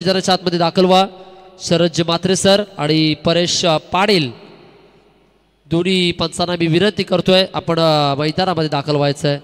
मैदानाच्या आतमध्ये दाखल व्हा. शरद मात्रे सर आणि परेश पाटील दोन्ही पंचांना मी विनंती करतोय आपण मैदानामध्ये दाखल व्हायचं आहे.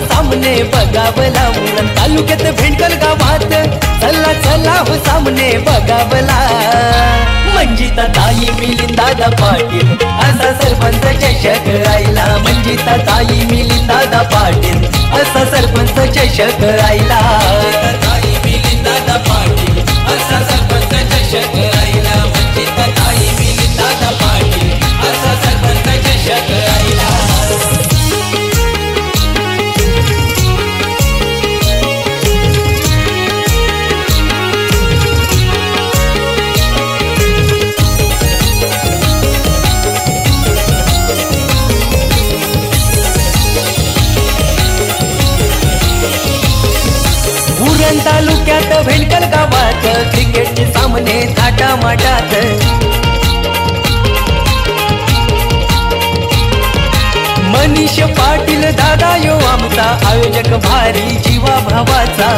सामने बगावला उरण तालुक्यात भेंडकल गावात चला चला हो सामने बगावला. मंजिता ताई मिलिंद दादा पाटील असा सरपंच चषक राहिला. मंजिता ताई मिलिंद दादा पाटील असा सरपंच चषक राहिला. ताई मिलिंद दादा पाटील असा सरपंच चषक राहिला. मंजिता ताई मिलिंद दादा पाटील असा सरपंच चषक राहिला. तालुक्यात भेंडकल गावात क्रिकेटचे सामने थाटामाटात. मनीष पाटील दादा यो आमचा आयोजक भारी जीवा भावाचा.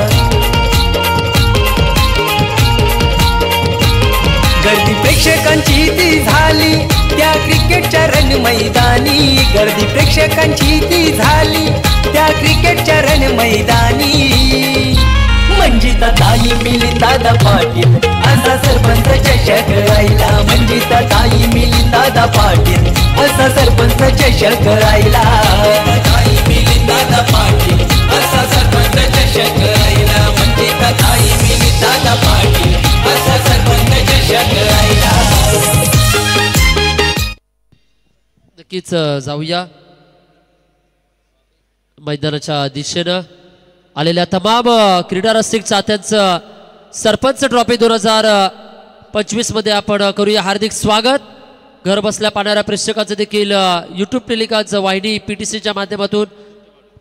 गर्दी प्रेक्षकांची ती झाली त्या क्रिकेटच्या रण मैदानी. गर्दी प्रेक्षकांची ती झाली त्या क्रिकेटच्या रण मैदानी. मंजिता ताई मिलिंद दादा पाटील असा सरपंच चषक राहिला. मंजिता ताई मिलिंद दादा पाटील असा सरपंच चषक राहिला. ताई मिलिंद दादा पाटील असा सरपंच चषक राहिला. मंजिता ताई मिलिंद दादा पाटील असा सरपंच चषक राहिला. नक्कीच जाऊया मैदानाच्या दिशेनं. आलेल्या तमाम क्रीडा रसिक चाहत्यांचं सरपंच ट्रॉफी 2025 मध्ये आपण करूया हार्दिक स्वागत. घर बसल्या पाहणाऱ्या प्रेक्षकांचं देखील यूट्यूब टेलिकास्ट वाहिनी PTCच्या माध्यमातून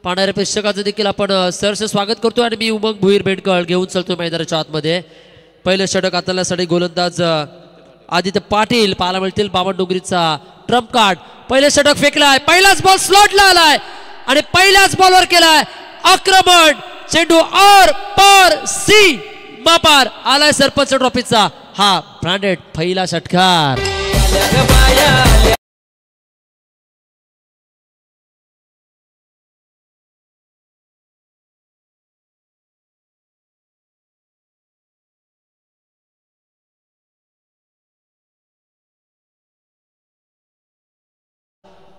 पाहणाऱ्या प्रेक्षकांचं देखील आपण सहर्ष स्वागत करतो. आणि मी उमंग भुईर बेंडकळ घेऊन चलतो मैदानाच्या आतमध्ये. पहिलं षटक हाताळण्यासाठी गोलंदाज आदित्य पाटील पाहायला मिळतील. बावनडोंगरीचा ट्रम्प कार्ड. पहिलं षटक फेकलाय. पहिलाच बॉल स्लॉटला आलाय आणि पहिल्याच बॉलवर केलाय आक्रमण. चेंडू और पार सी मापार आलाय सरपंच ट्रॉफीचा हा ब्रँडेड पहिला षटकार.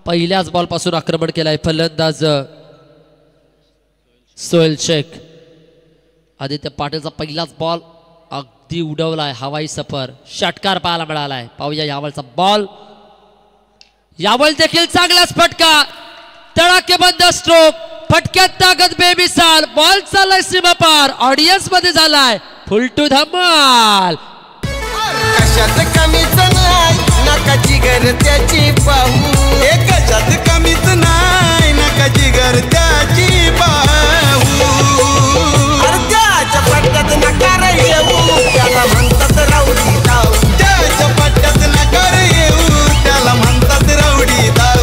पहिल्याच बॉल पासून आक्रमण केलाय फलंदाज सोहेल शेख. आदित्य पाटीलचा पहिलाच बॉल अगदी उडवलाय. हवाई सफर षटकार पाहायला मिळालाय. पाहूया यावलचा बॉल. यावल देखील चांगलाच फटका. तडाखेबंद स्ट्रोक. फटक्यात ताकद बेमिसाल. बॉल चाललाय सीमा पार. ऑडियन्स मध्ये झालाय फुल टू धमाल. कशात कमीच नाही नका जिगर त्याची पाहू. कशात कमीच नाही नका जिगर त्याची पाहू. त्याच्या पट्ट्यात नकार येऊ त्याला म्हणतात राऊडी धाव. त्याच्या पट्ट्यात नकार येऊ त्याला म्हणतात राऊडी धाव.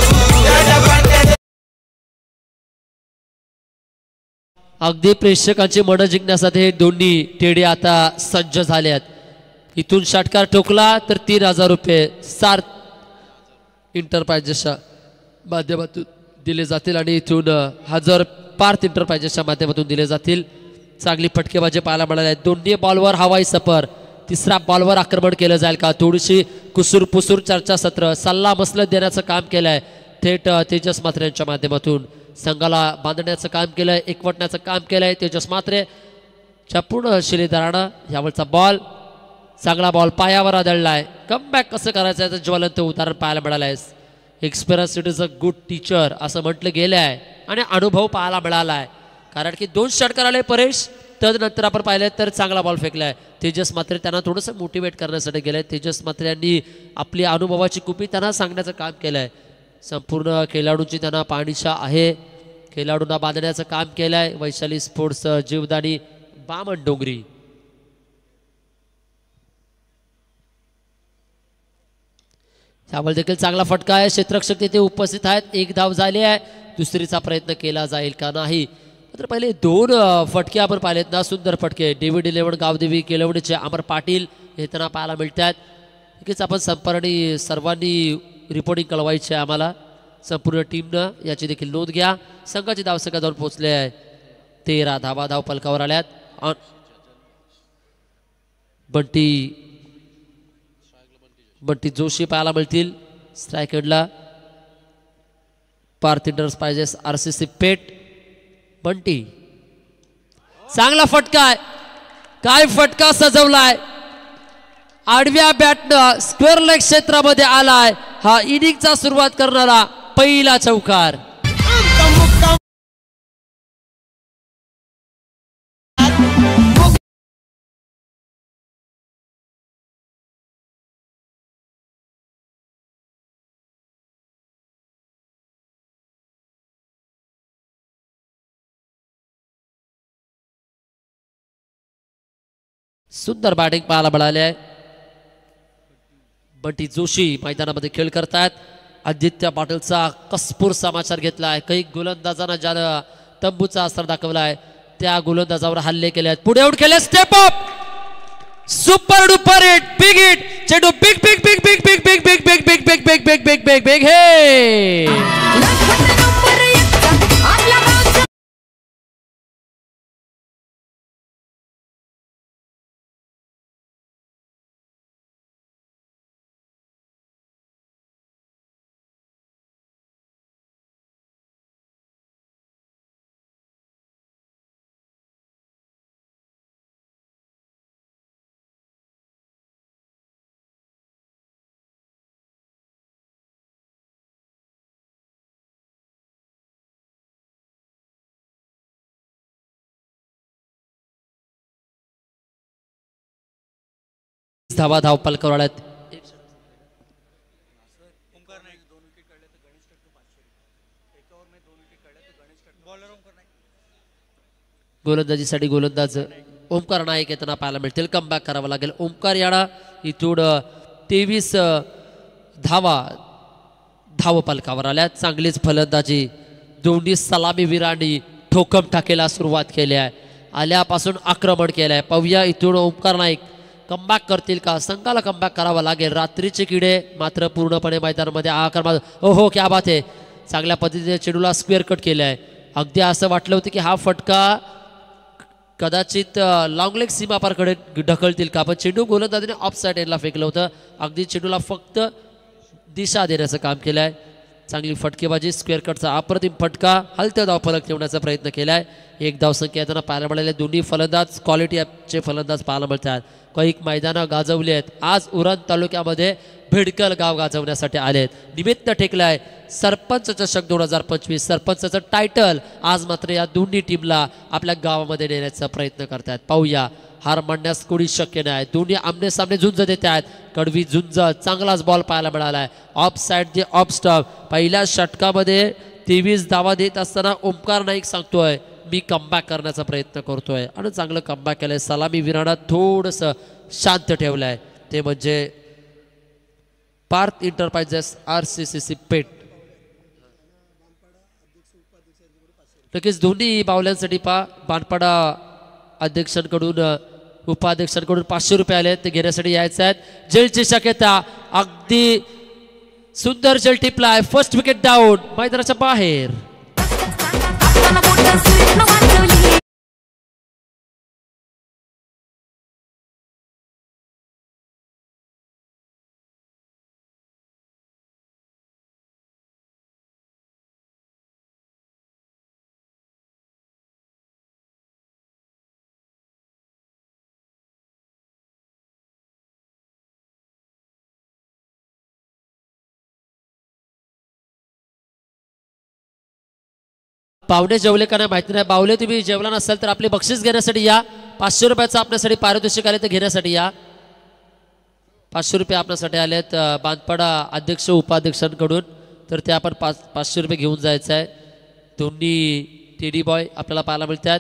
अगदी प्रेक्षकांची मन जिंकण्यासाठी हे दोन्ही टेडे आता सज्ज झाले आहेत. इथून षटकार ठोकला तर 3000 रुपये सार्थ इंटरप्राइजेसच्या माध्यमातून दिले जातील आणि इथून 1000 पार्थ इंटरप्राइजेसच्या माध्यमातून दिले जातील. चांगली फटकेबाजी पाहायला मिळाली. दोन्ही बॉलवर हवाई सफर. तिसरा बॉलवर आक्रमण केलं जाईल का? थोडीशी कुसूर पुसूर चर्चासत्र सल्ला मसलत देण्याचं काम केलंय थेट तेजस म्हात्रे यांच्या माध्यमातून. संघाला बांधण्याचं काम केलंय, एकवटण्याचं काम केलंय तेजस म्हात्रे च्या पूर्ण शिलेदारानं. यावरचा बॉल चांगला बॉल पायावर आदळलाय. कमबॅक कसं करायचं याचं ज्वलंत उदाहरण पाहायला मिळालं आहे. Experience it is a good teacher असं म्हटलं गेलं आहे आणि अनुभव पाहायला मिळाला आहे. कारण की 2 षटकार आले परेश. तदनंतर आपण पाहिलं तर चांगला बॉल फेकलाय तेजस म्हात्रे. त्यांना थोडंसं मोटिवेट करण्यासाठी गेलंय. तेजस म्हात्रे यांनी आपली अनुभवाची कुपी त्यांना सांगण्याचं काम केलं आहे. संपूर्ण खेळाडूंची त्यांना पाठिंबा आहे. खेळाडूंना बांधण्याचं काम केलं आहे. वैशाली स्पोर्ट्स जीवदानी बामण डोंगरी. त्यामुळे देखील चांगला फटका आहे. क्षेत्ररक्षक तिथे उपस्थित आहेत. 1 धाव झाली आहे. दुसरीचा प्रयत्न केला जाईल का नाही. मात्र पहिले 2 फटके आपण पाहिलेत ना, सुंदर फटके. डेव्हिड 11 गावदेवी केलवणीचे अमर पाटील हे त्यांना पाहायला मिळतात. नक्कीच आपण संपर्णी सर्वांनी रिपोर्टिंग कळवायची आहे आम्हाला संपूर्ण टीमनं. याची देखील नोंद घ्या. संघाची धावसंख्या जाऊन पोहोचले आहे 13 धावा धाव पलकावर आल्यात. बंटी जोशी पाहायला मिळतील स्ट्रायकेडला. पार्थ एंटरप्राइजेस RCC पेठ. बंटी चांगला फटका आहे. काय फटका सजवलाय. आडव्या बॅटनं स्क्वेअर लेग क्षेत्रामध्ये आलाय. हा इनिंगचा सुरुवात करणारा पहिला चौकार. सुंदर बॅटिंग पाहायला मिळाली आहे. बंटी जोशी मैदानामध्ये खेळ करतात. आदित्य पाटीलचा कसपूर समाचार घेतला आहे. काही गोलंदाजांना ज्यानं तंबूचा असर दाखवला आहे त्या गोलंदाजावर हल्ले केले आहेत. पुढे आउट केले. Step up. Super duper hit. Big hit. चेंडू big big big big big big big big big big big big big big big हे धावा धाव पलकावर आल्यात. गोलंदाजीसाठी गोलंदाज ओमकार नाईक येताना पाहायला मिळतील. कमबॅक करावं लागेल. ओमकार याडा इथून 23 धाव पलकावर आल्या. चांगलीच फलंदाजी. दोन्ही सलामीवीरांनी ठोकम टाकेला सुरुवात केली आहे. आल्यापासून आक्रमण केलं आहे. पाहूया इथून ओमकार नाईक कमबॅक करतील का. संघाला कमबॅक करावा लागेल. रात्रीचे किडे मात्र पूर्णपणे मैदानामध्ये आक्रमण. हो क्या बात आहे. चांगल्या पद्धतीने चेंडूला स्क्वेअर कट केलं आहे. अगदी असं वाटलं होतं की हा फटका कदाचित लॉंग लेग सीमापारकडे ढकलतील का, पण चेंडू गोलंदाजीने ऑफ साईड एंडला फेकलं होतं. अगदी चेंडूला फक्त दिशा देण्याचं काम केलं आहे. चांगली फटकेबाजी. स्क्वेअर कटचा अप्रतिम फटका. हलत्या धाव फलक ठेवण्याचा प्रयत्न केला आहे. 1 धावसंख्या येताना पाहायला मिळाले. दोन्ही फलंदाज क्वालिटी ॲपचे फलंदाज पाहायला मिळतात. काही मैदानं गाजवली आहेत. आज उरण तालुक्यामध्ये भिडकल गाव गाजवण्यासाठी आलेत. निमित्त ठेकलाय सरपंच चषक 2025. सरपंचाचं टायटल आज मात्र या दोन्ही टीमला आपल्या गावामध्ये नेण्याचा प्रयत्न करतात. पाहूया. हार मांडण्यास कोणी शक्य नाही. दोन्ही आमने सामने झुंज देत आहेत. कडवी झुंज. चांगलाच बॉल पाहायला मिळाला आहे. Of side they off stump. पहिल्या षटकामध्ये 23 धावा देत असताना ओमकार नाईक सांगतोय मी कमबॅक करण्याचा प्रयत्न करतोय आणि चांगलं कमबॅक केलंय. सलामी विराणा थोडंसं शांत ठेवलंय. ते म्हणजे पार्थ एंटरप्राइजेस RCC पेठ. नक्कीच दोन्ही बावल्यांसाठी बाणपाडा अध्यक्षांकडून उपाध्यक्षांकडून 500 रुपये आले. ते घेण्यासाठी यायचे आहेत. जेलची शक्यता. अगदी सुंदर जेल टिपलाय. First wicket down. मैदानाच्या बाहेर. पाहुणे जेवले का नाही माहिती नाही. बावले तुम्ही जेवला नसाल तर आपले बक्षीस घेण्यासाठी या. 500 रुपयाचं आपल्यासाठी पारितोषिक आले तर घेण्यासाठी या. 500 रुपये आपल्यासाठी आलेत बांधपाडा अध्यक्ष उपाध्यक्षांकडून, तर ते आपण 500 रुपये घेऊन जायचं आहे. दोन्ही टेडी बॉय आपल्याला पाहायला मिळतात.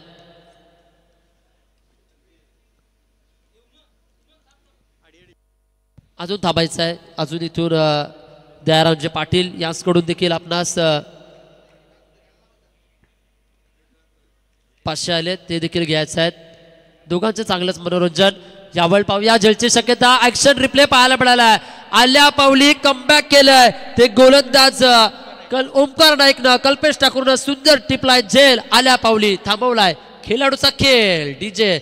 अजून थांबायचं आहे. अजून इथून दयारामजी पाटील यांकडून देखील आपणास 500 आले ते देखील घ्यायचे आहेत. दोघांचं चांगलंच मनोरंजन. यावेळी पाहूया जलची शक्यता. ऍक्शन रिप्ले पाहायला मिळाला. आल्या पावली कमबॅक केलंय ते गोलंदाज ओमकार नाईकनं. कल्पेश ठाकूरनं सुंदर टिपलाय झेल. आल्या पावली थांबवलाय. खेळाडूचा खेळ डीजे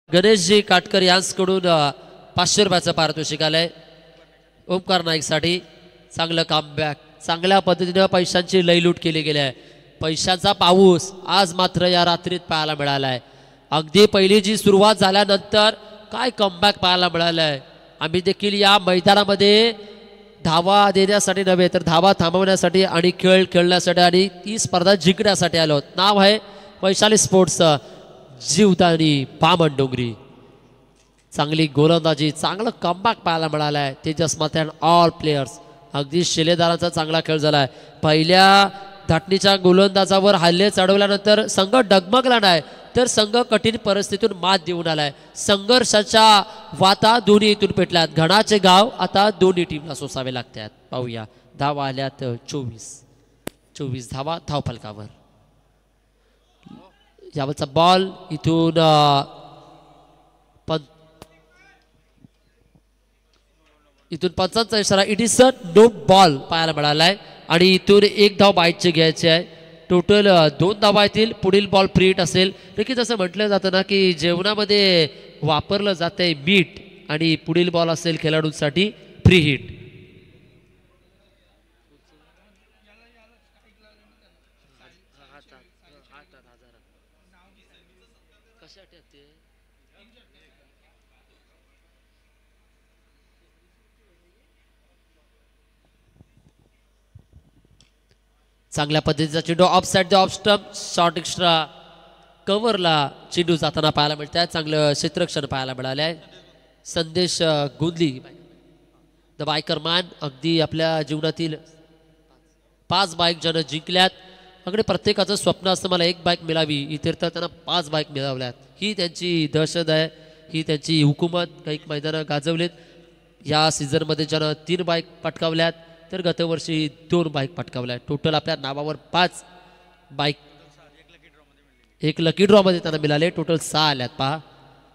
गणेशजी काटकर यांकडून 500 रुपयाचं पारितोषिक आलंय ओमकार नाईकसाठी. चांगलं कमबॅक. चांगल्या पद्धतीनं पैशांची लयलूट केली गेली आहे. पैशांचा पाऊस आज मात्र या रात्रीत पाहायला मिळालाय. अगदी पहिली जी सुरुवात झाल्यानंतर काय कमबॅक पाहायला मिळालंय. आम्ही देखील या मैदानामध्ये धावा देण्यासाठी नव्हे तर धावा थांबवण्यासाठी आणि खेळ खेळण्यासाठी आणि ती स्पर्धा जिंकण्यासाठी आलो. नाव आहे वैशाली स्पोर्ट्सचं. जीवदानी बामण डोंगरी. चांगली गोलंदाजी. चांगलं कमबॅक पाहायला मिळालं आहे. तेजस माथ्यान ऑल प्लेयर्स. अगदी शिलेदारांचा चांगला खेळ झाला आहे. पहिल्या धाटणीच्या गोलंदाजावर हल्ले चढवल्यानंतर संघ डगमगला नाही तर संघ कठीण परिस्थितीतून मात देऊन आलाय. संघर्षाच्या वाता दोन्ही इथून पेटल्यात. घणाचे गाव आता दोन्ही टीमला सोसावे लागतात. पाहूया धावा आल्यात 24 धावा धावफलकावर. यावरचा बॉल इथून इथून 5चा इशारा. It is a no ball पाहायला मिळालाय आणि इथून 1 धाव बाईटचे घ्यायचे आहे. टोटल 2 धावा येतील. पुढील बॉल फ्री हिट असेल. नक्कीच असं म्हटलं जातं ना की जेवणामध्ये वापरलं जातंय मीठ आणि पुढील बॉल असेल खेळाडूंसाठी फ्री हिट. चांगल्या पद्धतीचा चेंडू off side the off stump. Short extra कव्हरला चेंडू जाताना पाहायला मिळतात. चांगलं क्षेत्ररक्षण पाहायला मिळालं आहे. संदेश गुंदली द बायकर मॅन. अगदी आपल्या जीवनातील 5 बाईक ज्यानं जिंकल्यात. अगदी प्रत्येकाचं स्वप्न असतं मला 1 बाईक मिळावी. इतर तर त्यांना 5 बाईक मिळवल्यात. ही त्यांची दहशत आहे. ही त्यांची हुकूमत. काही मैदानं गाजवलेत. या सीझनमध्ये ज्यानं 3 बाईक पटकावल्यात तर गतवर्षी 2 बाईक पटकावल्या. टोटल आपल्या नावावर 5 बाईक. 1 लकी ड्रॉमध्ये त्यांना मिळाले. टोटल 6 आल्यात. पहा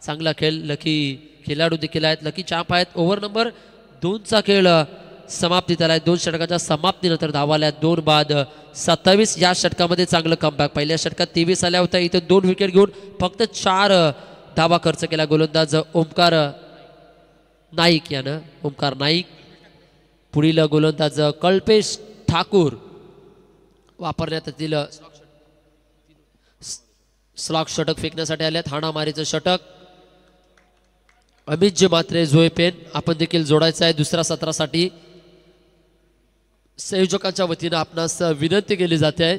चांगला खेळ. लकी खेळाडू देखील आहेत. लकी चॅम्प आहेत. ओव्हर नंबर 2चा खेळ समाप्तीत आलाय. 2 षटकाच्या समाप्तीनंतर धावा आल्या 2 बाद 27. या षटकामध्ये चांगलं कमबॅक. पहिल्या षटकात 23 आल्या होत्या. इथे 2 विकेट घेऊन फक्त 4 धावा खर्च केला गोलंदाज ओमकार नाईक यानं. ओमकार नाईक. पुढील गोलंदाज कल्पेश ठाकूर. वापरण्यात येतील स्लॉक षटक फेकण्यासाठी आल्यात. हाणामारीचं षटक. अमितजी मात्रे झोय पेन आपण देखील जोडायचं आहे दुसऱ्या सत्रासाठी. संयोजकांच्या वतीनं आपणास विनंती केली जाते आहे.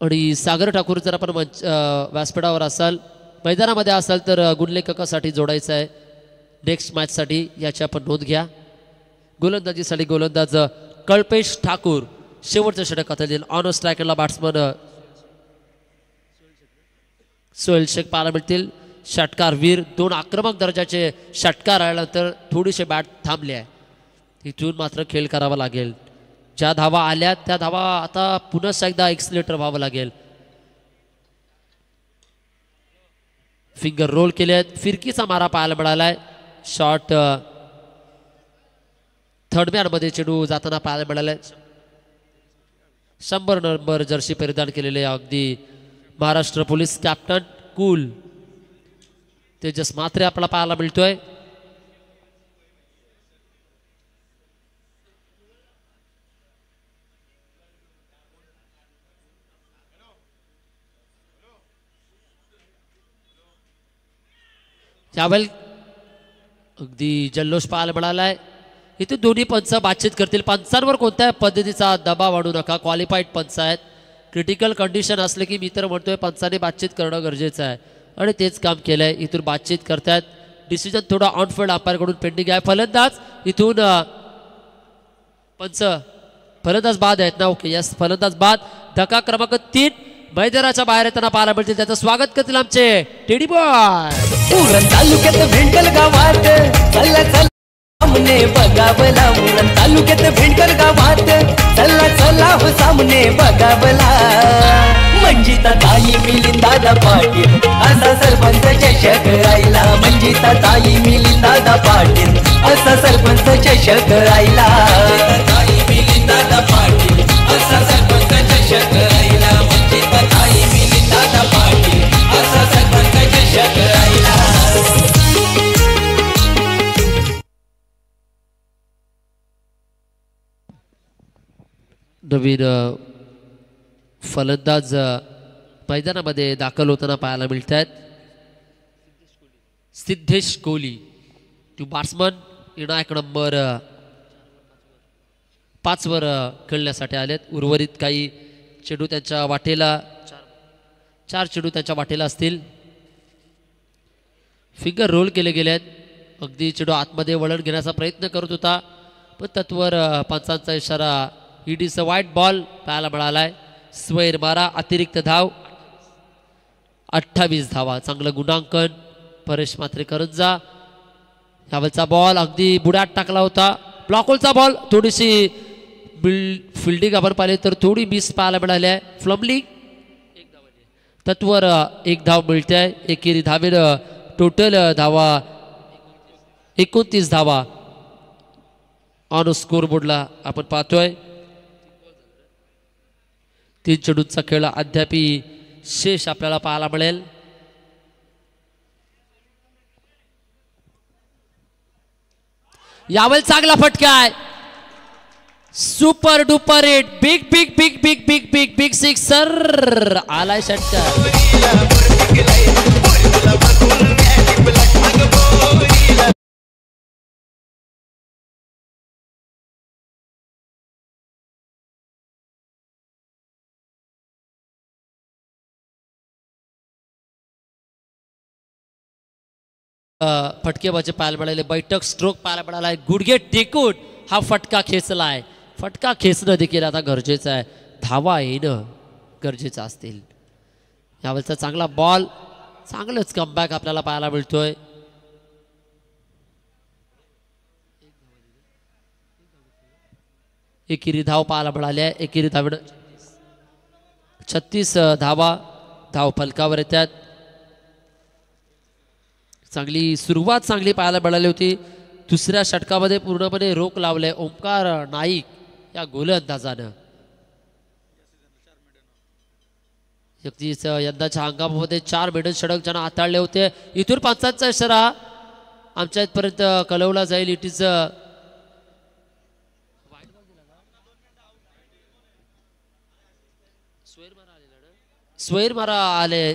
आणि सागर ठाकूर जर आपण व्यासपीठावर असाल मैदानामध्ये असाल तर गुणलेखकासाठी जोडायचं आहे नेक्स्ट मॅचसाठी. याची आपण नोंद घ्या. गोलंदाजीसाठी गोलंदाज कल्पेश ठाकूर. शेवटचं षटक आता येईल. ऑन स्ट्रायकरला बॅट्समन सोहेल शेख पाहायला मिळतील. षटकार वीर. 2 आक्रमक दर्जाचे षटकार आल्यानंतर थोडीशी बॅट थांबली आहे. इथून मात्र खेळ करावा लागेल. ज्या धावा आल्या त्या धावा आता पुन्हा एकदा एक्सिलेटर व्हावं लागेल. फिंगर रोल केलेत. फिरकीचा मारा पाहायला मिळालाय. शॉट थर्ड मॅन मध्ये चेंडू जाताना पाहायला मिळाले. 100 नंबर जर्सी परिधान केलेले अगदी Maharashtra police captain cool Tejas Mhatre आपल्याला पाहायला मिळतोय. यावेळी अगदी जल्लोष पाहायला मिळालाय. इथे दोन्ही पंच बातचीत करतील. पंचांवर कोणत्याही पद्धतीचा दबाव आणू नका. क्वालिफाईड पंच आहेत. क्रिटिकल कंडिशन असले की मी तर म्हणतोय पंचाने बातचीत करणं गरजेचं आहे आणि तेच काम केलंय. इथून बातचीत करतायत. डिसिजन थोडा ऑनफिल्ड अंपायरकडून पेंडिंग आहे. फलंदाज इथून पंच फलंदाज बाद आहेत ना. ओके यस फलंदाज बाद. धक्का क्रमांक 3 मैदानाच्या बाहेर येताना पाहायला मिळतील. त्याचं स्वागत करतील आमचे टेडी बॉय. उरण तालुक्यात भेंडल गावात चला चला सामने बघावला. उरण तालुक्यात भेंडल गावात चला चला हो सामने बघावला. मंजिता ताई मिलिंद दादा पाटील असा सरपंच चषक राहिला. मंजिता ताई मिलिंद दादा पाटील असा सरपंच चषक राहिला. ताई मिलिंद दादा पाटील असा सरपंच चषक राहिला. मंजिता ताई मिलिंद दादा पाटील असा सरपंच चषक राहिला. नवीन फलंदाज मैदानामध्ये दाखल होताना पाहायला मिळत आहेत. सिद्धेश कोहली टू बॅट्समन निर्णायक नंबर 5 वर खेळण्यासाठी आलेत. उर्वरित काही चेंडू त्यांच्या वाटेला 4 चेंडू त्यांच्या वाटेला असतील. फिंगर रोल केले गेले आहेत. अगदी चेंडू आतमध्ये वळण घेण्याचा प्रयत्न करत होता पण तत्वर पंचांचा इशारा. It is a white ball पाहायला मिळालाय. स्वैर मारा. अतिरिक्त धाव 28 धावा. चांगलं गुणांकन परेश मात्रे करंजा. यावेळचा बॉल अगदी बुड्यात टाकला होता. ब्लॉकहोलचा बॉल. थोडीशी फिल्डिंग आपण पाहिले तर थोडी मिस पाहायला मिळाली आहे. फ्लमलिंग तत्वर 1 धाव मिळते आहे. एकेरी धावेर टोटल धावा 29 धावा ऑन स्कोर बोर्डला आपण पाहतोय. 3 चेंडूंचा खेळ अद्याप शेष आपल्याला पाहायला मिळेल. यावेळी चांगला फटका आहे. Super duper hit. Big big big big big big big sixer आलाय षटकार. फटकेबाजी पाहायला मिळाले. बैठक स्ट्रोक पाहायला मिळाला. गुडघे टेकून हा फटका खेचलाय. फटका खेचणं देखील आता गरजेचं आहे. धावा येणं गरजेचं असतील. यावेळेचा चांगला बॉल. चांगलंच कमबॅक आपल्याला पाहायला मिळतोय. एकेरी धाव पाहायला मिळाली आहे. एकेरी धावेनं 36 धावा धाव फलकावर येतात. चांगली सुरुवात चांगली पाहायला मिळाली होती. दुसऱ्या षटकामध्ये पूर्णपणे रोख लावले ओंकार नाईक या गोलंदाजानं. यंदाच्या हंगामामध्ये 4 मेडल षटक ज्यांना हाताळले होते. इथून पंचांचा इशारा आमच्या इथपर्यंत कळवला जाईल. इट इज स्वैर मारा आले.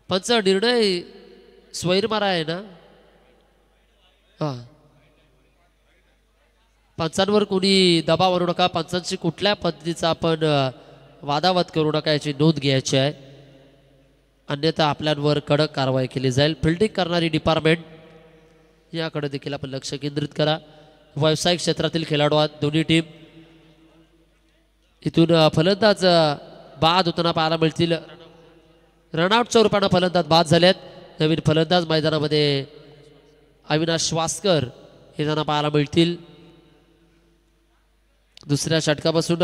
पंच निर्णय स्वैर मारा आहे ना. पंचांवर कोणी दबाव आणू नका. पंचांची कुठल्या पद्धतीचा आपण वादावाद करू नका याची नोंद घ्यायची आहे. अन्यथा आपल्यावर कडक कारवाई केली जाईल. फिल्डिंग करणारी डिपार्टमेंट याकडे देखील आपण लक्ष केंद्रित करा. व्यावसायिक क्षेत्रातील खेळाडू आहेत दोन्ही टीम. इथून फलंदाज बाद होताना पाहायला मिळतील. रनआउटच्या रूपाने फलंदाज बाद झालेत. नवीन फलंदाज मैदानामध्ये अविनाश वास्कर हे जण पाहायला मिळतील. दुसऱ्या षटकापासून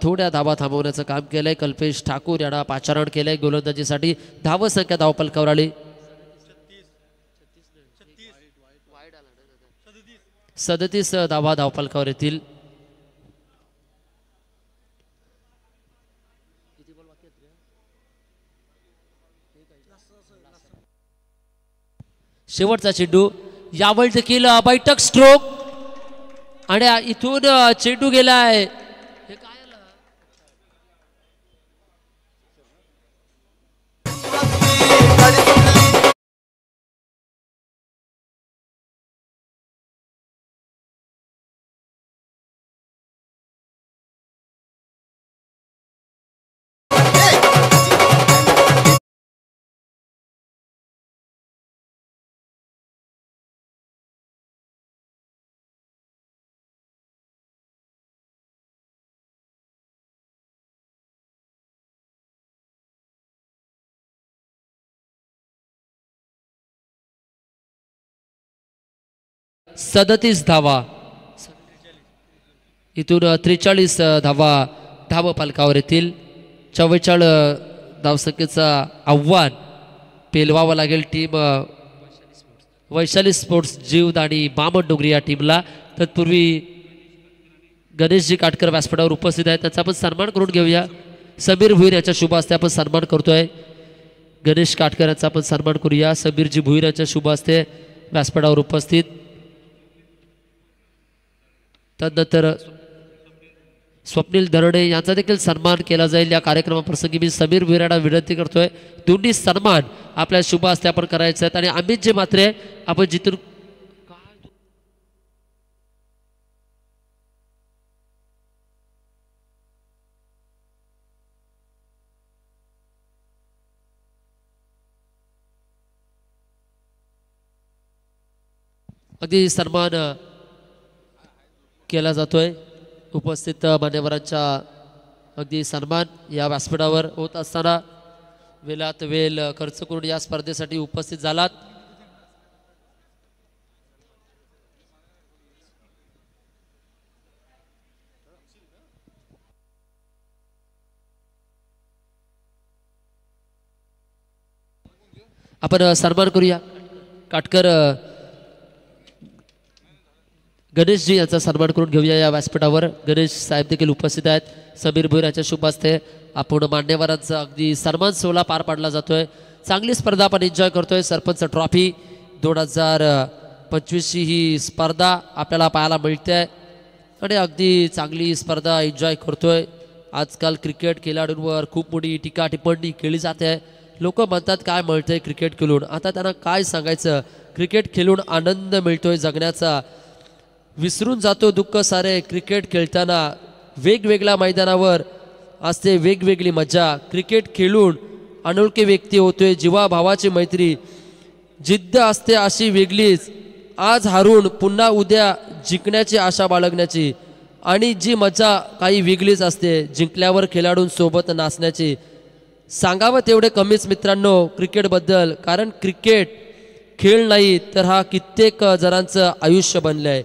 थोड्या धावा थांबवण्याचं काम केलंय. कल्पेश ठाकूर यांना पाचारण केलंय गोलंदाजीसाठी. धावसंख्या धावफलकावर आली 37 धावा धावफलकावर येतील. शेवटचा चेंडू यावेळी देखील बैठक स्ट्रोक आणि इथून चेंडू गेलाय. सदतीस धावा इथून 43 धावा धाव फलकावर येतील. 44 धावसंख्येचा आव्हान पेलवावं लागेल टीम वैशाली स्पोर्ट्स जीवद आणि बामण डोंगरी या टीमला. तत्पूर्वी गणेशजी काटकर व्यासपीठावर उपस्थित आहेत, त्याचा आपण सन्मान करून घेऊया. समीर भुईर याच्या शुभ हस्ते आपण सन्मान करतोय. गणेश काटकर यांचा आपण सन्मान करूया. समीरजी भुईर याच्या शुभ हस्ते व्यासपीठावर उपस्थित. त्यानंतर स्वप्नील धरणे यांचा देखील सन्मान केला जाईल. या कार्यक्रमाप्रसंगी मी समीर भुईरांना विनंती करतोय, दोन्ही सन्मान आपल्या शुभ हस्ते आपण करायचे आहेत. आणि अमितजी मात्रे आपण जिथून अगदी सन्मान केला जातोय. उपस्थित मान्यवरांच्या अगदी सन्मान या व्यासपीठावर होत असताना वेळात वेळ खर्च करून या स्पर्धेसाठी उपस्थित झालात. आपण सन्मान करूया. काटकर गणेशजी यांचा सन्मान करून घेऊया. या व्यासपीठावर गणेश साहेब देखील उपस्थित आहेत. समीर भुईर यांच्या शुभ हस्ते आपण मान्यवरांचा अगदी सन्मान सोहळा पार पाडला जातोय. चांगली स्पर्धा आपण एन्जॉय करतोय. सरपंच ट्रॉफी 2025 ही स्पर्धा आपल्याला पाहायला मिळते आणि अगदी चांगली स्पर्धा एन्जॉय करतोय. आजकाल क्रिकेट खेळाडूंवर खूप मोठी टीका टिप्पणी केली जाते. लोक म्हणतात काय मिळतंय क्रिकेट खेळून. आता त्यांना काय सांगायचं, क्रिकेट खेळून आनंद मिळतोय जगण्याचा, विसरून जातो दुःख सारे. क्रिकेट खेळताना वेगवेगळ्या मैदानावर असते वेगवेगळी मजा. क्रिकेट खेळून अनोळखी व्यक्ती होतोय, जीवाभावाची मैत्री, जिद्द असते अशी वेगळीच. आज हारून पुन्हा उद्या जिंकण्याची आशा बाळगण्याची आणि जी मजा काही वेगळीच असते जिंकल्यावर खेळाडूंसोबत नाचण्याची. सांगावं तेवढे कमीच मित्रांनो क्रिकेटबद्दल, कारण क्रिकेट खेळ नाही तर हा कित्येक जणांचं आयुष्य बनलं आहे.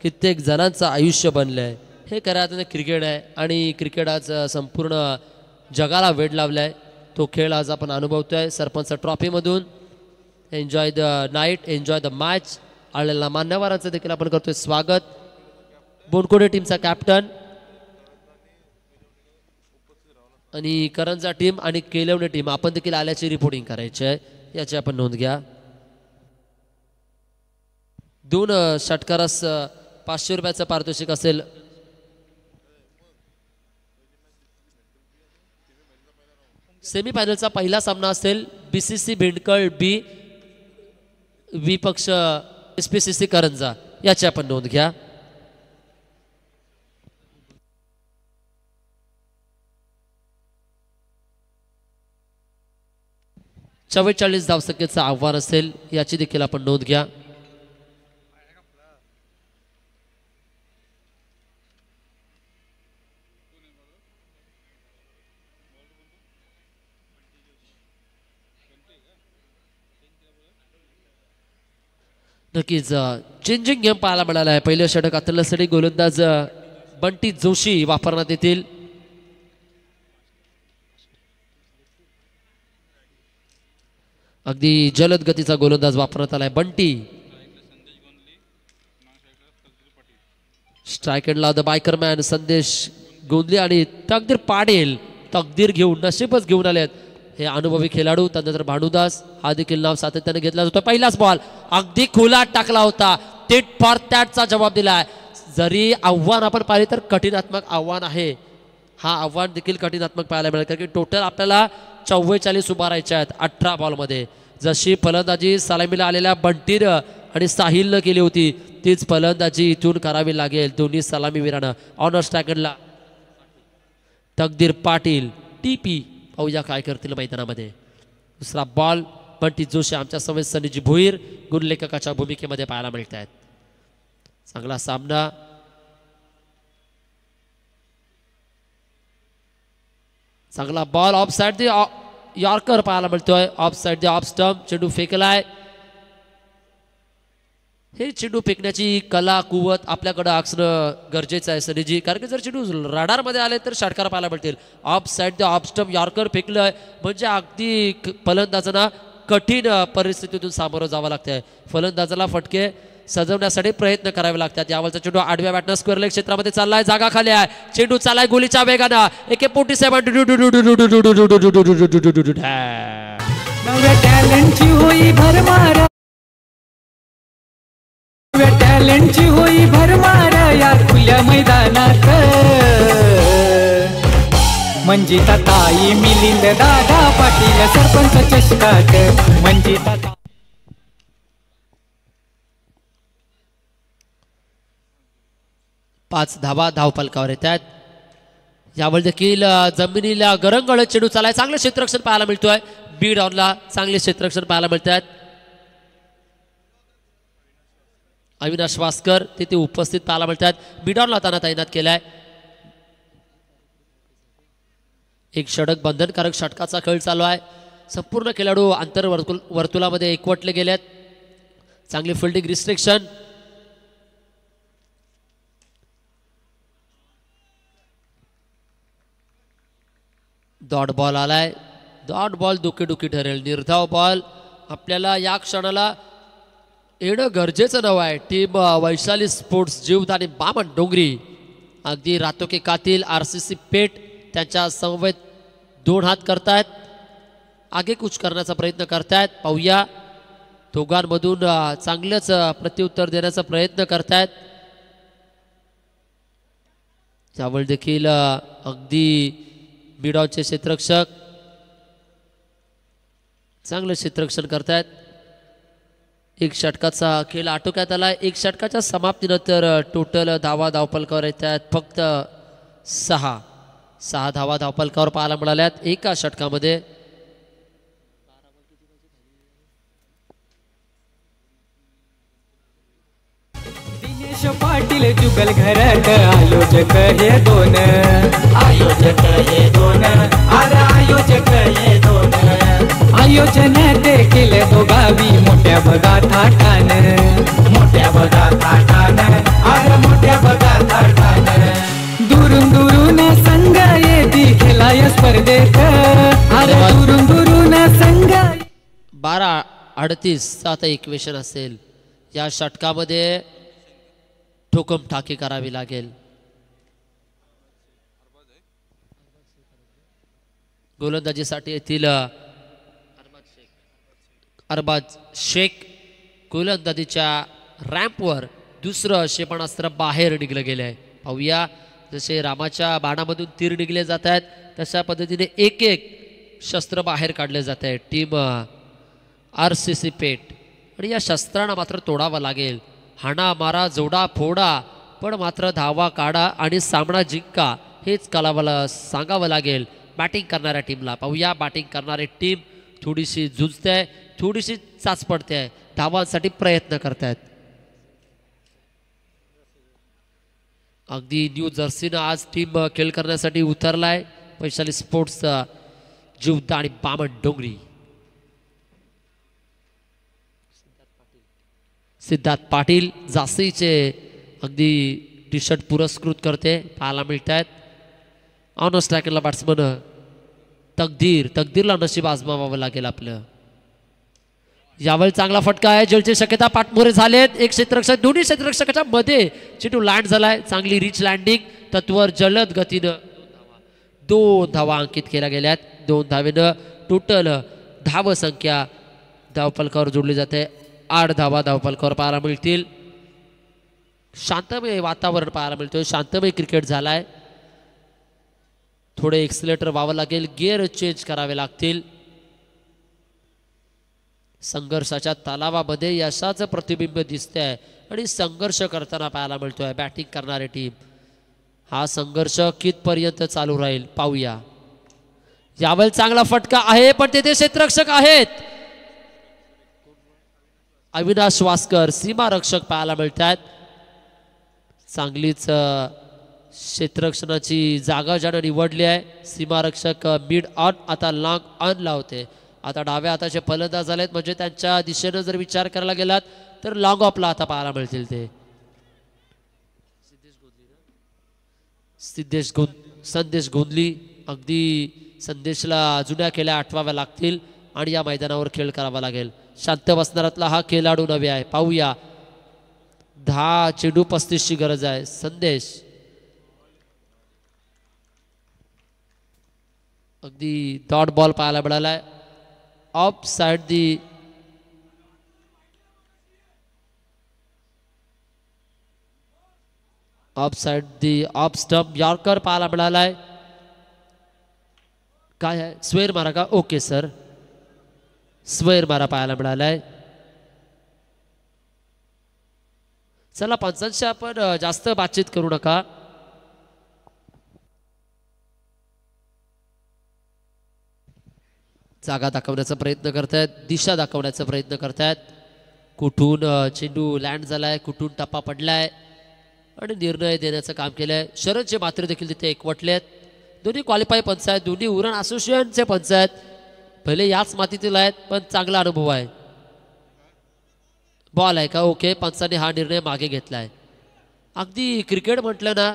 कित्येक जणांचं आयुष्य बनलं आहे. हे खऱ्या अर्थाने क्रिकेट आहे आणि क्रिकेट आज संपूर्ण जगाला वेड लावला आहे. तो खेळ आज आपण अनुभवतो आहे सरपंच ट्रॉफीमधून. Enjoy the night, enjoy the match. आलेल्या मान्यवरांचं देखील आपण करतोय स्वागत. बोनकोडे टीमचा कॅप्टन आणि करंजा टीम आणि केलवणे टीम आपण देखील आल्याची रिपोर्टिंग करायची आहे, याची आपण नोंद घ्या. 2 षटकारास 500 रुपयाचं पारितोषिक असेल. सेमीफायनलचा पहिला सामना असेल BCC भिंडकळ बी विपक्ष SPCC करंजा, याची आपण नोंद घ्या. चव्वेचाळीस धावसंख्येचं आव्हान असेल, याची देखील आपण नोंद घ्या. नक्कीच चेंजिंग गेम पाहायला मिळाला आहे. पहिलं षटक आतल्यासाठी गोलंदाज बंटी जोशी वापरण्यात येतील. अगदी जलद गतीचा गोलंदाज वापरण्यात आलाय बंटी. स्ट्रायकेडला द बायकरमॅन संदेश गोंदले आणि तकदीर पाटील तकदीर घेऊन नशीबच घेऊन आलेत हे अनुभवी खेळाडू. त्यानंतर भानुदास हा देखील नाव सातत्याने घेतला जातो. पहिलाच बॉल अगदी खुला टाकला होता. टेट फॉर त्याटचा जबाब दिलाय. जरी आव्हान आपण पाहिले तर कठीणात्मक आव्हान आहे. हा आव्हान देखील कठीणात्मक पाहायला मिळेल कारण की टोटल आपल्याला 44 उभारायच्या आहेत 18 बॉलमध्ये. जशी फलंदाजी सलामीला आलेल्या बंटीर आणि साहिलनं केली होती तीच फलंदाजी इथून करावी लागेल दोन्ही सलामीवीरांना. ऑनर स्ट्रायकरला तकदीर पाटील टीपी पाहूया काय करतील मैदानामध्ये. दुसरा बॉल बंटी जोशी आमच्या समोर सनीजी भोईर गुणलेखकाच्या भूमिकेमध्ये पाहायला मिळत आहेत. चांगला सामना. चांगला ball of side the yorker पाहायला मिळतोय. Of side the off stump चेंडू फेकलाय. हे चेंडू फेकण्याची कला कुवत आपल्याकडे असणं गरजेचं आहे सनीजी कारण की जर चेंडू रडारमध्ये आले तर षटकार पाहायला मिळतील. Off side the off stump yorker फेकलंय म्हणजे अगदी फलंदाजांना कठीण परिस्थितीतून सामोरं जावं लागतंय. फलंदाजाला फटके सजवण्यासाठी प्रयत्न करावे लागतात. यावरचा चेंडू आडव्या बॅटनं स्क्वेअर लेग क्षेत्रामध्ये चाललाय. जागा खाली आहे. चेंडू चाललाय गोलीच्या वेगानं. AK-47 नव्या टॅलेंटची होई भरमार टॅलेंटची होई भरमार या खुल्या मैदानात. मंजिता ताई मिलिंद दादा पाटील सरपंच चषकात. मंजिता 5 धावा धावफलकावर येतात. यावर देखील जमिनीला गरंगळ चेंडू चालाय. चांगलं क्षेत्ररक्षण पाहायला मिळतोय. बीड ऑनला चांगले क्षेत्ररक्षण पाहायला मिळतात. अविनाश वास्कर तिथे उपस्थित पाहायला मिळतात. बीडॉनला त्यांना तैनात केलाय. एक षटक बंधनकारक षटकाचा खेळ चालू आहे. संपूर्ण खेळाडू आंतर वर्तुळामध्ये एकवटले गेलेत. चांगली फिल्डिंग रिस्ट्रिक्शन. डॉट बॉल आलाय. डॉट बॉल डोकेडुकी ठरेल. निर्धाव बॉल. आपल्याला या क्षणाला येणं गरजेचं नवं आहे. टीम वैशाली स्पोर्ट्स जीवदानी आणि बामण डोंगरी अगदी रातोके कातील RCC पेठ त्यांच्या समवेत 2 हात करतायत. आगेकूच करण्याचा प्रयत्न करतायत. पाहूया दोघांमधून चांगलंच प्रत्युत्तर देण्याचा प्रयत्न करतायत. त्यावेळी देखील अगदी बिडॉनचे क्षेत्ररक्षक चांगलं क्षेत्ररक्षण करतायत. एक षटकाचा खेळ आटोक्यात आला. एक षटकाच्या समाप्तीनंतर टोटल धावा धावफलकावर येतात फक्त 6 धावा धावफलकावर पाहायला मिळाल्यात एका षटकामध्ये. दिनेश पाटील जुगल घरात आयोजक हे 2 आयोजक हे 2 आयोजक हे 2 आयोजन देखील दोघावी मोठ्या बघा थाटान मोठ्या बघा थाटान मोठ्या बघा थाटान. दुरून दुरून संघ येती खेळाय स्पर्धेत. दुरून दुरून संघ. 12:38 आता इक्वेशन असेल. या षटकामध्ये ठोकम ठाकी करावी लागेल. गोलंदाजीसाठी येथील अरबाज शेख गोलंदाजीच्या रॅम्पवर दुसरं क्षेपणास्त्र बाहेर निघलं गेलं आहे. पाहूया जसे रामाच्या बाणामधून तीर निघले जात आहेत तशा पद्धतीने एक शस्त्र बाहेर काढले जात आहे. टीम RCC पेठ आणि या शस्त्रांना मात्र तोडावा लागेल. हाणा मारा जोडा फोडा पण मात्र धावा काढा आणि सामना जिंका हेच कलावाला सांगावं लागेल बॅटिंग करणाऱ्या टीमला. पाहूया बॅटिंग करणारी टीम थोडीशी झुंजते आहे थोडीशी चाच पडते आहे. धावांसाठी प्रयत्न करतायत. अगदी न्यू जर्सीनं आज टीम खेळ करण्यासाठी उतरलाय वैशाली स्पोर्ट्स जीवदा आणि बामण डोंगरी. सिद्धार्थ पाटील जासीचे अगदी टी शर्ट पुरस्कृत करते पाहायला मिळत आहेत. ऑन स्ट्रायकरला बॅट्समन तकदीरला नशीब आजमावावं लागेल आपलं. यावेळी चांगला फटका आहे. जलची शक्यता पाठमोरे झालेत. एक क्षेत्ररक्षक दोन्ही क्षेत्ररक्षकाच्या मध्ये चेंडू लँड झालाय. चांगली रिच लँडिंग तत्वर जलद गतीनं 2 धावा अंकित केल्या गेल्यात. 2 धावेनं टोटल धाव संख्या धावफलकावर जोडली जाते. 8 धावा धावफलकावर पाहायला मिळतील. शांतमय वातावरण पाहायला मिळतोय. शांतमय क्रिकेट झालाय. थोडे एक्सिलेटर व्हावं लागेल. गिअर चेंज करावे लागतील. संघर्षाच्या तलावामध्ये यशाचं प्रतिबिंब दिसतंय आणि संघर्ष करताना पाहायला मिळतोय बॅटिंग करणारी टीम. हा संघर्ष कितपर्यंत चालू राहील पाहूया. यावेळी चांगला फटका आहे पण तेथे क्षेत्ररक्षक आहेत. अविनाश वास्कर सीमारक्षक पाहायला मिळतात. चांगलीच क्षेत्ररक्षणाची जागा ज्यानं निवडली आहे. सीमारक्षक मिड ऑन आता लॉंग ऑन लावते. आता डाव्या हाताचे फलंदाज झालेत म्हणजे त्यांच्या दिशेनं जर विचार करायला गेलात तर लॉंग ऑफला आता पाहायला मिळतील ते संदेश गोंधली. अगदी संदेशला जुन्या खेळ्या आठवाव्या लागतील आणि या मैदानावर खेळ करावा लागेल. शांत बसणारातला हा खेळाडू नवे आहे. पाहूया. 10 चेंडू 35 ची गरज आहे. संदेश अगदी डॉट बॉल पाहायला मिळालाय. Of side the off stump yorker पाहायला मिळालाय. काय आहे स्वेर मारा का? ओके सर स्वेर मारा पाहायला मिळालाय. चला पंचांशी आपण जास्त बातचीत करू नका. जागा दाखवण्याचा प्रयत्न करतायत. दिशा दाखवण्याचा प्रयत्न करतायत. कुठून चेंडू लँड झालाय कुठून टप्पा पडलाय आणि निर्णय देण्याचं काम केलंय. शरदचे मात्र देखील तिथे एकवटलेत. दोन्ही क्वालिफाय पंच आहेत. दोन्ही उरण असोसिएशनचे पंच आहेत. पहिले याच मातीतील आहेत पण चांगला अनुभव आहे. बॉल आहे का? ओके पंचांनी हा निर्णय मागे घेतलाय. अगदी क्रिकेट म्हटलं ना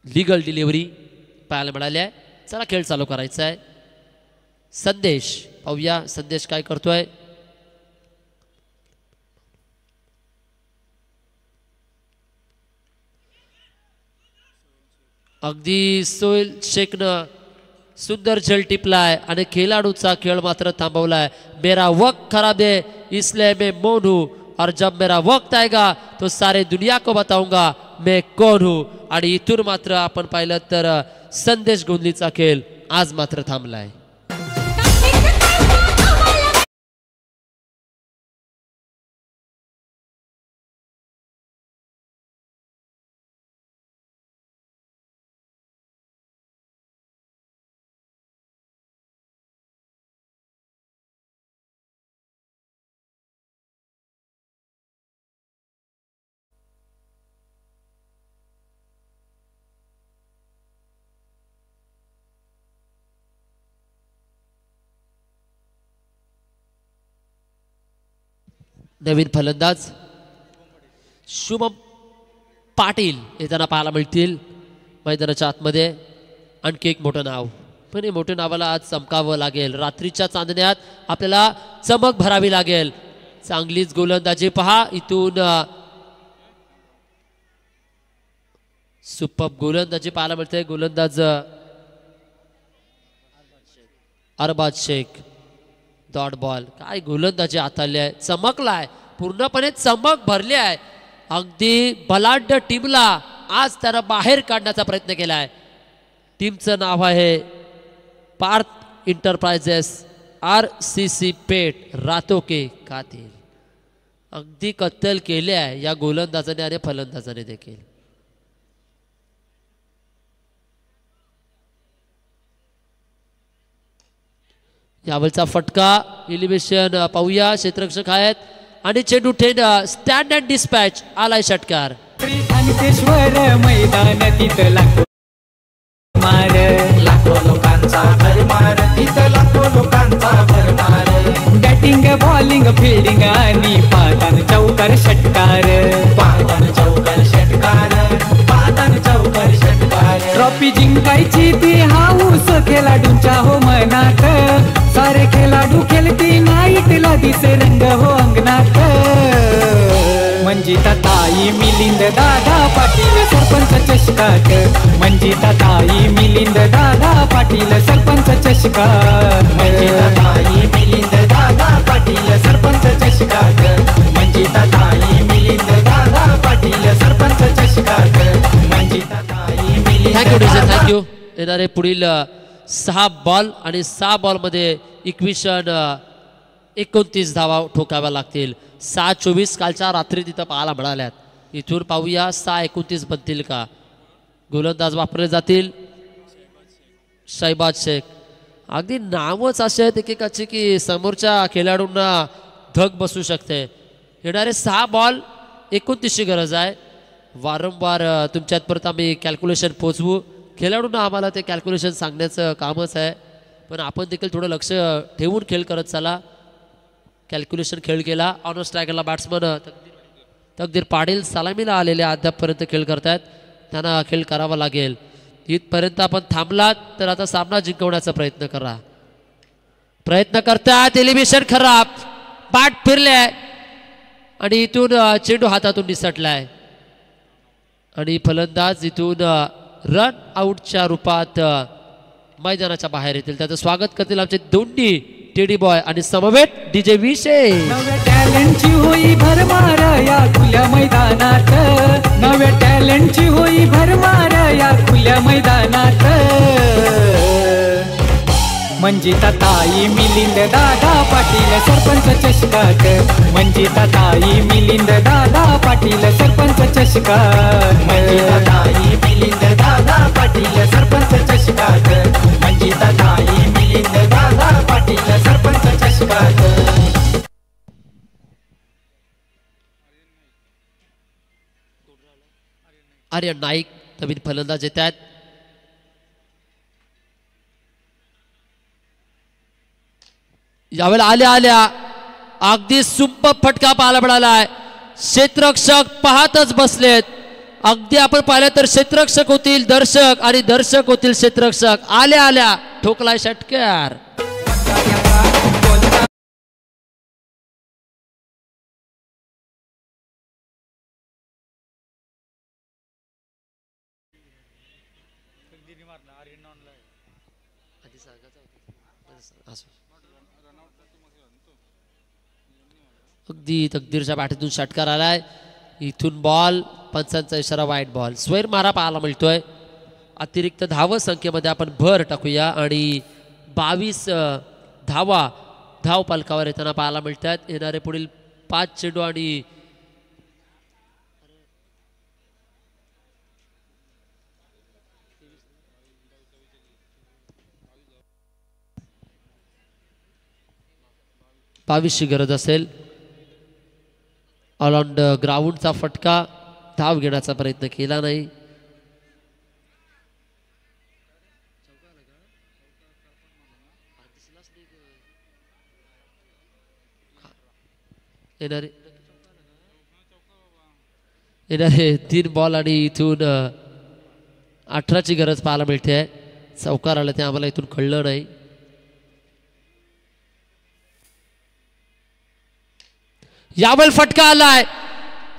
लीगल डिलिव्हरी पाहायला मिळाली आहे. चला खेळ चालू करायचा आहे. संदेश पाहूया संदेश काय करतोय. अगदी सोहेल शेखनं सुंदर झेल टिपलाय आणि खेळाडूचा खेळ मात्र थांबवलाय. मेरा वक्त खराब है इसलिए मैं मौन हूं और जब मेरा वक्त आएगा तो सारे दुनिया को बताऊंगा मैं कौन हूं. आणि इथून मात्र आपण पाहिलं तर संदेश गोंधलीचा खेळ आज मात्र थांबलाय. नवीन फलंदाज शुभम पाटील येताना पाहायला मिळतील मैदानाच्या आतमध्ये. आणखी एक मोठं नाव पण हे मोठ्या नावाला आज चमकावं लागेल. रात्रीच्या चांदण्यात आपल्याला चमक भरावी लागेल. चांगलीच गोलंदाजी पहा. इथून सुपर गोलंदाजी पाहायला मिळते. गोलंदाज अरबाज शेख. डॉट बॉल काय गोलंदाजी हाताळली आहे. चमकलाय पूर्णपणे चमक भरली आहे. अगदी बलाढ्य टीमला आज त्यानं बाहेर काढण्याचा प्रयत्न केलाय. टीमचं नाव आहे पार्थ इंटरप्राइजेस RCC पेट रातो के कातिल. अगदी कत्तल केले आहे या गोलंदाजाने आणि फलंदाजाने देखील. यावेळचा फटका इलिव्हेशन पाहूया. क्षेत्ररक्षक आहेत आणि चेंडू थेट स्टँड अँड डिस्पॅच आलाय षटकार. मैदान तिथं लाखो लोकांचा भरमार तिथं लाखो लोकांचा भरमार. बॅटिंग बॉलिंग फिल्डिंग आणि पादान चौकार षटकार. पादान चौकार षटकार. जिंकायची ती हाऊस खेळाडूंच्या हो मनात, सारे खेळाडू खेळती नाईटला दिसे रंग हो अंगणात. मंजिता ताई मिलिंद दादा पाटील सरपंच चषकात, मंजिता ताई मिलिंद दादा पाटील सरपंच चषकात, मंजिता ताई मिलिंद दादा पाटील सरपंच चषकात, मंजिता ताई मिलिंद दादा पाटील सरपंच चषकात, मंजिता ताई मिलिंद. Thank you DJ, thank you. येणारे पुढील 6 बॉल आणि 6 बॉलमध्ये इक्विशन 29 धावा ठोकाव्या लागतील. 6-24 कालच्या रात्री तिथं पाहायला मिळाल्यात. इथून पाहूया 6-29 बनतील का. गोलंदाज वापरले जातील शहबाज शेख. अगदी नावच असे आहेत एकेकाची की समोरच्या खेळाडूंना धग बसू शकते. येणारे 6 बॉल 29ची गरज आहे. वारंवार तुमच्यापर्यंत आम्ही कॅल्क्युलेशन पोचवू. खेळाडूंना आम्हाला ते कॅल्क्युलेशन सांगण्याचं कामच आहे, पण आपण देखील थोडं लक्ष ठेवून खेळ करत चला. कॅल्क्युलेशन खेळ केला. ऑन स्ट्रायकरला बॅट्समन तकदीर पाटील सलामीला आलेले अद्यापपर्यंत खेळ करतायत. त्यांना खेळ करावा लागेल. इथपर्यंत आपण थांबलात तर आता सामना जिंकवण्याचा प्रयत्न करा. प्रयत्न करतात. एलिव्हेशन खराब. बॅट फिरले आणि इथून चेंडू हातातून निसटलाय आणि फलंदाज इथून रन आउटच्या रूपात मैदानाच्या बाहेर येतील. त्याचं स्वागत करतील आमचे दोन्ही टेडी बॉय आणि समवेत डीजे विशेष. नव्या टॅलेंटची होई भरमार या खुल्या मैदानात, नव्या टॅलेंटची होई भरमार या खुल्या मैदानात. मंजिता ताई मिलिंद दादा पाटील सरपंच चषकात, मंजिता ताई मिलिंद दादा पाटील सरपंच चषकात, मंजिता ताई मिलिंद दादा पाटील सरपंच चषकात, मंजिता ताई मिलिंद दादा पाटील सरपंच चषकात. आर्यन नाईक नवीन फलंदाज येत आहेत. यावेळेला आल्या अगदी सुंप फटका पाहायला मिळालाय. क्षेत्ररक्षक पाहतच बसलेत. अगदी आपण पाहिलं तर क्षेत्ररक्षक होतील दर्शक आणि दर्शक होतील क्षेत्ररक्षक. आल्या ठोकलाय षटकार. अगदी तकदीरच्या बॅटीतून षटकार आलाय. इथून बॉल. पंचांचा इशारा वाईट बॉल. स्वैर मारा पाहायला मिळतोय. अतिरिक्त धाव संख्येमध्ये आपण भर टाकूया आणि 22 धावा धाव पालकावर येताना पाहायला मिळतात. येणारे पुढील 5 चेंडू आणि ची गरज असेल. ऑलराऊंड ग्राउंडचा फटका. धाव घेण्याचा प्रयत्न केला नाही. येणारे 3 बॉल आणि इथून 18ची गरज पाहायला मिळते. चौकार आलं ते आम्हाला इथून कळलं नाही. यावेळी फटका आलाय.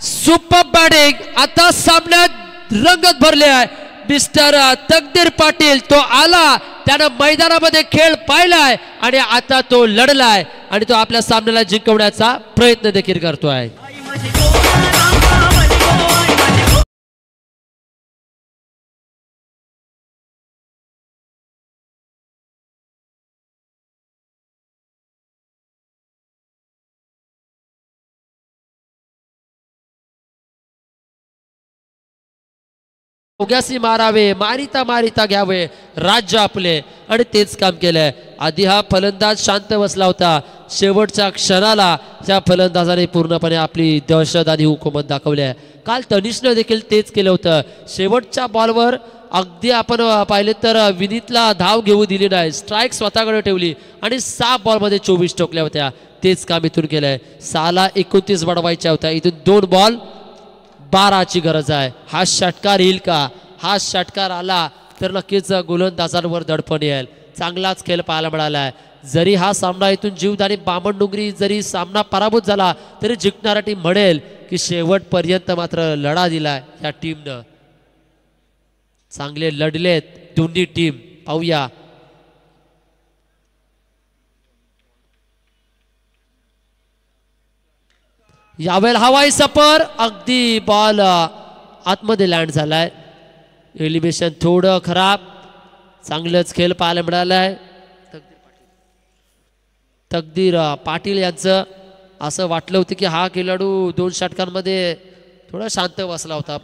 Super batting. आता सामन्यात रंगत भरले आहे. मिस्टर तकदीर पाटील तो आला. त्यानं मैदानामध्ये खेळ पाहिलाय आणि आता तो लढलाय आणि तो आपल्या सामन्याला जिंकवण्याचा प्रयत्न देखील करतोय. उग्यासी मारावे. मारिता मारिता घ्यावे राज्य आपले आणि तेच काम केलंय. आधी हा फलंदाज शांत बसला होता. शेवटच्या क्षणाला त्या फलंदाजाने पूर्णपणे आपली दहशत आणि हुकूमत दाखवली आहे. काल तनिषनं देखील तेच केलं होतं. शेवटच्या बॉलवर अगदी आपण पाहिले तर विनीतला धाव घेऊ दिली नाही. स्ट्राईक स्वतःकडे ठेवली आणि 6 बॉलमध्ये 24 ठोकल्या होत्या. तेच काम इथून केलंय. 6ला 29 वाढवायच्या होत्या. इथून 2 बॉल 12ची गरज आहे. हा षटकार येईल का. हा षटकार आला तर नक्कीच गोलंदाजांवर दडपण येईल. चांगलाच खेळ पाहायला मिळाला आहे. जरी हा सामना इथून जीवदानी बामणडोंगरी जरी सामना पराभूत झाला तरी जिंकणारा टीम म्हणेल की शेवटपर्यंत मात्र लढा दिलाय या टीमनं. चांगले लढलेत दोन्ही टीम. पाहूया यावेळेला हवाई सफर अगदी बॉल आतमध्ये लँड झालाय. एलिव्हेशन थोडं खराब. चांगलंच खेळ पाहायला मिळालाय. तकदीर पाटील यांचं असं वाटलं होतं की हा खेळाडू 2 षटकांमध्ये थोडा शांत बसला होता.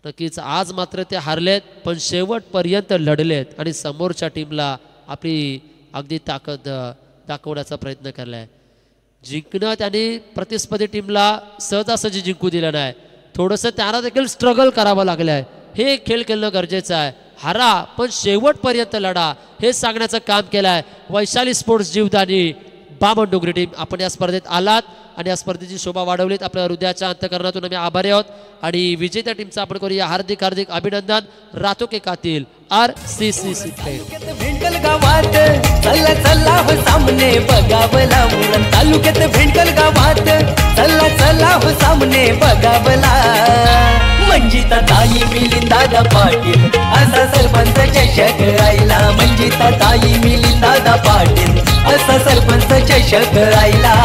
नक्कीच आज मात्र ते हारलेत पण शेवटपर्यंत लढलेत आणि समोरच्या टीमला आपली अगदी ताकद दाखवण्याचा प्रयत्न केलाय. जिंकणं त्यांनी प्रतिस्पर्धी टीमला सहजासहजी जिंकू दिलं नाही. थोडंसं त्यांना देखील स्ट्रगल करावं लागलं आहे. हे खेळ खेळणं गरजेचं आहे. हारा पण शेवटपर्यंत लढा हे सांगण्याचं काम केलं आहे वैशाली स्पोर्ट्स जीवदानी बामणडोंगरी टीम. आपण या स्पर्धेत आलात आणि या स्पर्धेची शोभा वाढवलीत. आपल्या हृदयाच्या अंतकरणातून आम्ही आभारी आहोत आणि विजेत्या टीमचा आपण करूया हार्दिक हार्दिक अभिनंदन. रातो के कातील RCC भेंडकल गावात चला चला हो सामने बघावला. मुरण तालुक्यात भेंडकल गावात चला चला हो सामने बघावला. मंजिता ताई मिलिंद दादा पाटील असा सरपंच चषक राहिला. मंजिता ताई मिलिंद दादा पाटील असा सरपंच चषक राहिला.